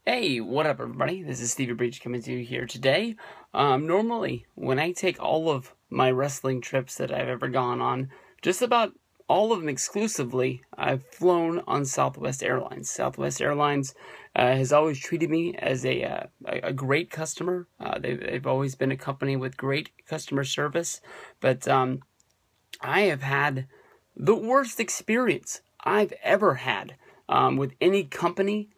Hey, what up, everybody? This is Stevie Breach coming to you here today. Normally, when I take all of my wrestling trips that I've ever gone on, just about all of them exclusively, I've flown on Southwest Airlines. Southwest Airlines has always treated me as a great customer. They've always been a company with great customer service, but I have had the worst experience I've ever had with any company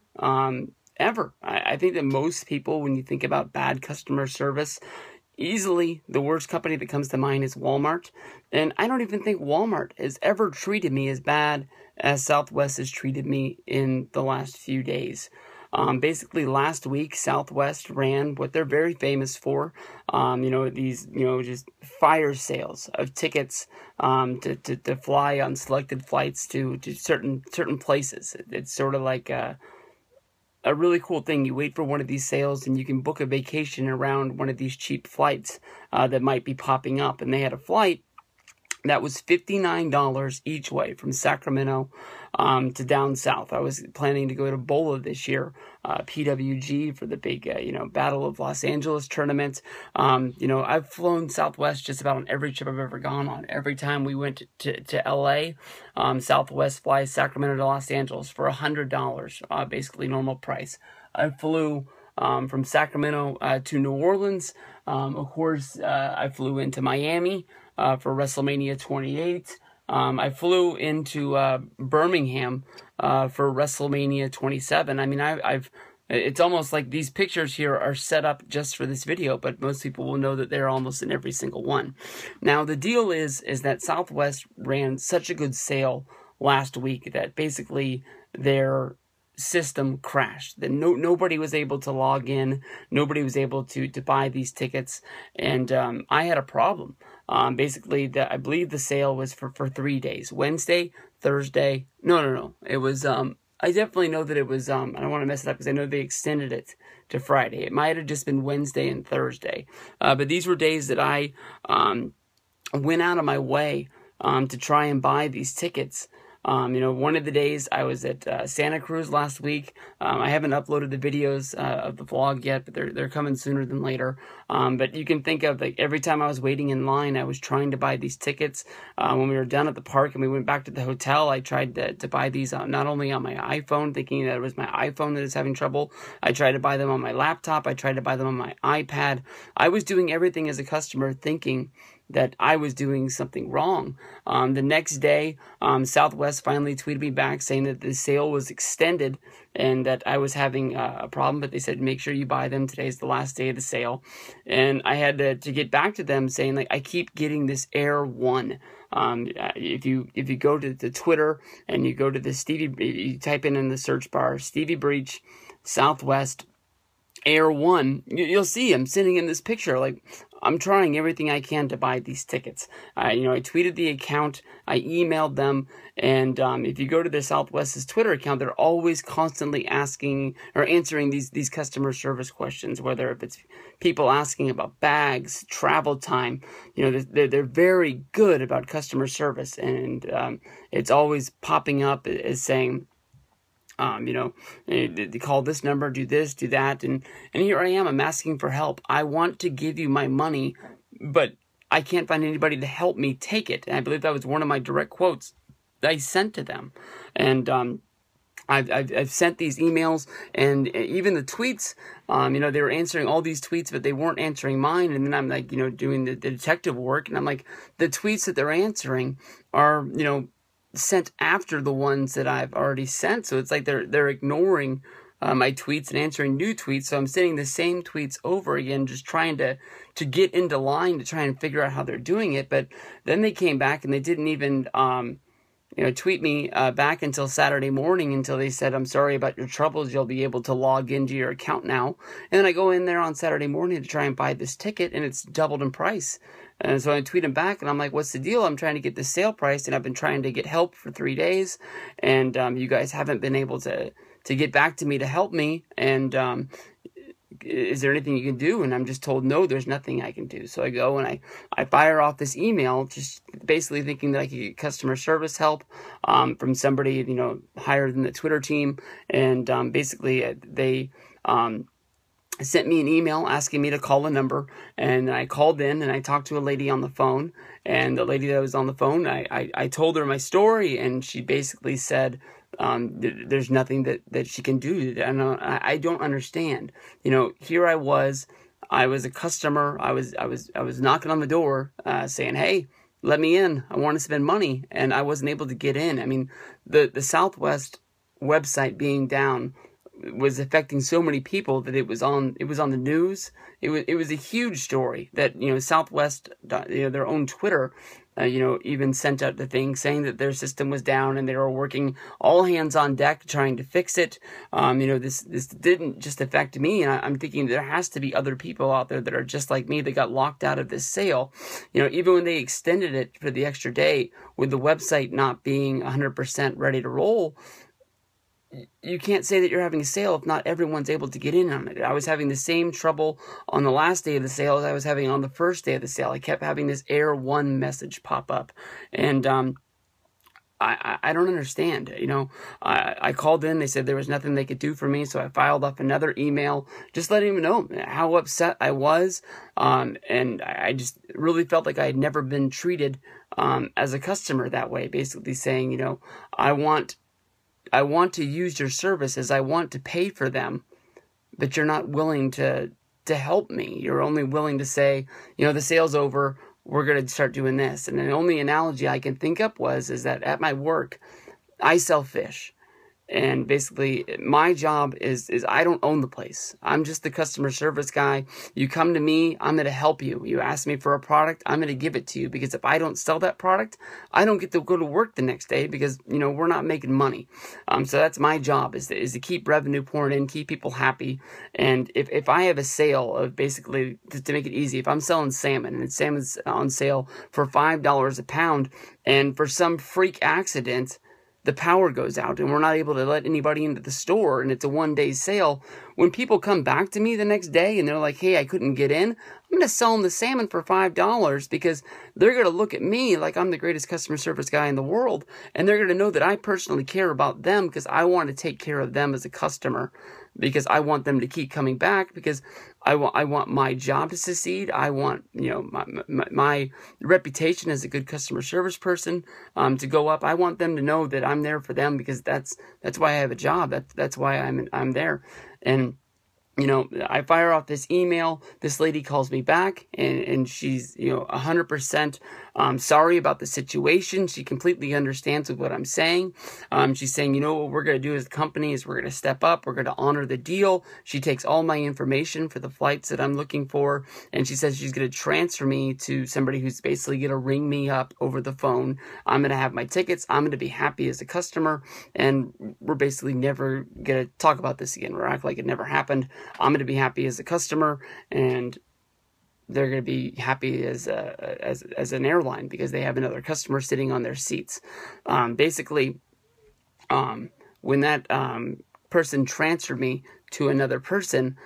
ever. I think that most people, when you think about bad customer service, easily the worst company that comes to mind is Walmart. And I don't even think Walmart has ever treated me as bad as Southwest has treated me in the last few days. Basically, last week, Southwest ran what they're very famous for. Just fire sales of tickets to fly on selected flights to certain places. It's sort of like a really cool thing. You wait for one of these sales and you can book a vacation around one of these cheap flights that might be popping up. And they had a flight that was $59 each way from Sacramento to down south. I was planning to go to BOLA this year, PWG, for the big, Battle of Los Angeles tournament. I've flown Southwest just about on every trip I've ever gone on. Every time we went to LA, Southwest flies Sacramento to Los Angeles for $100, basically normal price. I flew from Sacramento to New Orleans. Of course, I flew into Miami for WrestleMania 28. I flew into Birmingham for WrestleMania 27. I mean, it's almost like these pictures here are set up just for this video, but most people will know that they're almost in every single one. Now, the deal is that Southwest ran such a good sale last week that basically their system crashed. That nobody was able to log in. Nobody was able to buy these tickets, and I had a problem. Basically, I believe the sale was for 3 days: Wednesday, Thursday. No. It was. I definitely know that it was. I don't want to mess it up because I know they extended it to Friday. It might have just been Wednesday and Thursday, but these were days that I went out of my way to try and buy these tickets. One of the days I was at Santa Cruz last week. I haven't uploaded the videos of the vlog yet, but they're coming sooner than later. But you can think of, like, every time I was waiting in line, I was trying to buy these tickets. When we were done at the park and we went back to the hotel, I tried to buy these not only on my iPhone, thinking that it was my iPhone that is having trouble. I tried to buy them on my laptop. I tried to buy them on my iPad. I was doing everything as a customer thinking that I was doing something wrong. The next day, Southwest finally tweeted me back saying that the sale was extended and that I was having a problem, but they said, make sure you buy them. Today's the last day of the sale. And I had to get back to them saying, like, I keep getting this Air One. If you go to the Twitter and you go to the you type in the search bar, Stevie Breach, Southwest, Air One, you'll see I'm sitting in this picture. Like, I'm trying everything I can to buy these tickets. I tweeted the account, I emailed them, and if you go to the Southwest's Twitter account, they're always constantly asking or answering these customer service questions, whether if it's people asking about bags, travel time. They're very good about customer service, and it's always popping up as saying, they call this number, do this, do that, and here I am, I'm asking for help. I want to give you my money, but I can't find anybody to help me take it. And I believe that was one of my direct quotes that I sent to them. And I've sent these emails and even the tweets. They were answering all these tweets, but they weren't answering mine. And then I'm like, doing the detective work, and I'm like, the tweets that they're answering are, sent after the ones that I've already sent. So it's like they're ignoring my tweets and answering new tweets. So I'm sending the same tweets over again, just trying to get into line to try and figure out how they're doing it. But then they came back and they didn't even tweet me back until Saturday morning, until they said, I'm sorry about your troubles. You'll be able to log into your account now. And then I go in there on Saturday morning to try and buy this ticket, and it's doubled in price. And so I tweet him back, and I'm like, what's the deal? I'm trying to get the sale price, and I've been trying to get help for 3 days, and you guys haven't been able to get back to me to help me. And is there anything you can do? And I'm just told, no, there's nothing I can do. So I go and I fire off this email, just basically thinking that I could get customer service help from somebody, higher than the Twitter team. And basically they sent me an email asking me to call a number, and I called in and I talked to a lady on the phone, and the lady that was on the phone, I told her my story, and she basically said, there's nothing that she can do. And I don't understand. Here I was a customer. I was knocking on the door, saying, hey, let me in. I want to spend money. And I wasn't able to get in. I mean, the Southwest website being down was affecting so many people that it was on the news. It was a huge story that, Southwest, their own Twitter, even sent out the thing saying that their system was down and they were working all hands on deck trying to fix it. This didn't just affect me, and I'm thinking there has to be other people out there that are just like me that got locked out of this sale. Even when they extended it for the extra day, with the website not being 100% ready to roll, you can't say that you're having a sale if not everyone's able to get in on it. I was having the same trouble on the last day of the sale as I was having on the first day of the sale. I kept having this error 1 message pop up, and I don't understand. I called in. They said there was nothing they could do for me, so I filed off another email just letting them know how upset I was, and I just really felt like I had never been treated as a customer that way, basically saying, I want to use your services. I want to pay for them, but you're not willing to help me. You're only willing to say, the sale's over. We're going to start doing this. And the only analogy I can think up is that at my work, I sell fish. And basically, my job is I don't own the place. I'm just the customer service guy. You come to me, I'm going to help you. You ask me for a product, I'm going to give it to you. Because if I don't sell that product, I don't get to go to work the next day because, we're not making money. So that's my job is to keep revenue pouring in, keep people happy. And if I have a sale of basically, to make it easy, if I'm selling salmon and salmon's on sale for $5 a pound, and for some freak accident, the power goes out and we're not able to let anybody into the store and it's a 1-day sale, when people come back to me the next day and they're like, hey, I couldn't get in, I'm going to sell them the salmon for $5 because they're going to look at me like I'm the greatest customer service guy in the world, and they're going to know that I personally care about them because I want to take care of them as a customer, because I want them to keep coming back, because I want my job to succeed. I want, my reputation as a good customer service person to go up. I want them to know that I'm there for them because that's why I have a job. That's why I'm there. And I fire off this email. This lady calls me back, and she's 100% sorry about the situation. She completely understands what I'm saying. She's saying, what we're going to do as a company is we're going to step up. We're going to honor the deal. She takes all my information for the flights that I'm looking for, and she says she's going to transfer me to somebody who's basically going to ring me up over the phone. I'm going to have my tickets. I'm going to be happy as a customer, and we're basically never going to talk about this again. We're acting like it never happened. I'm going to be happy as a customer, and they're going to be happy as an airline because they have another customer sitting on their seats. Basically, when that person transferred me to another person,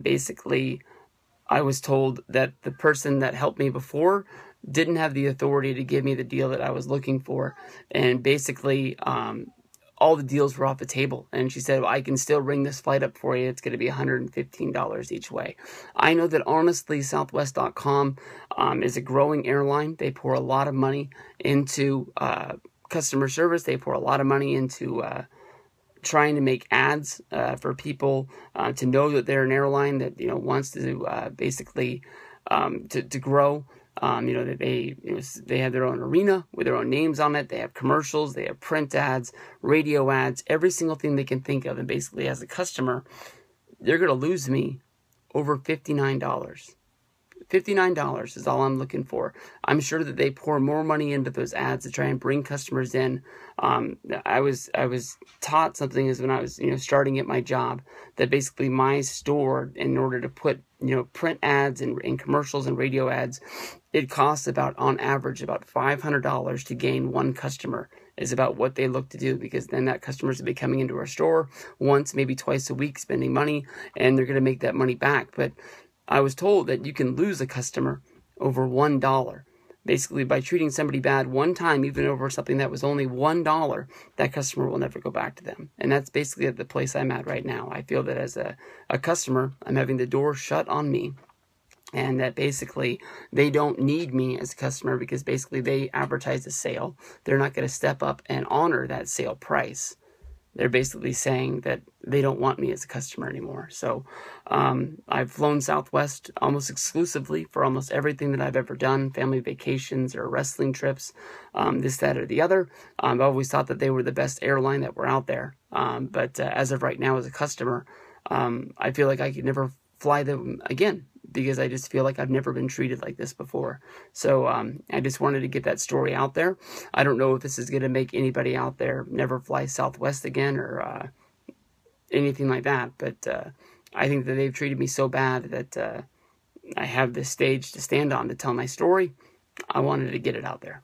basically, I was told that the person that helped me before didn't have the authority to give me the deal that I was looking for, and basically, all the deals were off the table. And she said, well, I can still ring this flight up for you. It's going to be $115 each way. I know that honestly, Southwest.com is a growing airline. They pour a lot of money into customer service. They pour a lot of money into trying to make ads for people to know that they're an airline that wants to basically to grow. That they have their own arena with their own names on it. They have commercials, they have print ads, radio ads, every single thing they can think of. And basically, as a customer, they're going to lose me over $59. $59 is all I'm looking for. I'm sure that they pour more money into those ads to try and bring customers in. I was taught something is when I was starting at my job, that basically my store, in order to put print ads and commercials and radio ads, it costs on average about $500 to gain one customer is about what they look to do, because then that customer's going to be coming into our store once, maybe twice a week, spending money, and they're going to make that money back. But I was told that you can lose a customer over $1. Basically, by treating somebody bad one time, even over something that was only $1, that customer will never go back to them. And that's basically at the place I'm at right now. I feel that as a customer, I'm having the door shut on me, and that basically they don't need me as a customer, because basically they advertise a sale. They're not going to step up and honor that sale price. They're basically saying that they don't want me as a customer anymore. So I've flown Southwest almost exclusively for almost everything that I've ever done, family vacations or wrestling trips, this, that, or the other. I've always thought that they were the best airline that were out there. But as of right now, as a customer, I feel like I could never fly them again, because I just feel like I've never been treated like this before. So I just wanted to get that story out there. I don't know if this is going to make anybody out there never fly Southwest again or anything like that, but I think that they've treated me so bad that I have this stage to stand on to tell my story. I wanted to get it out there.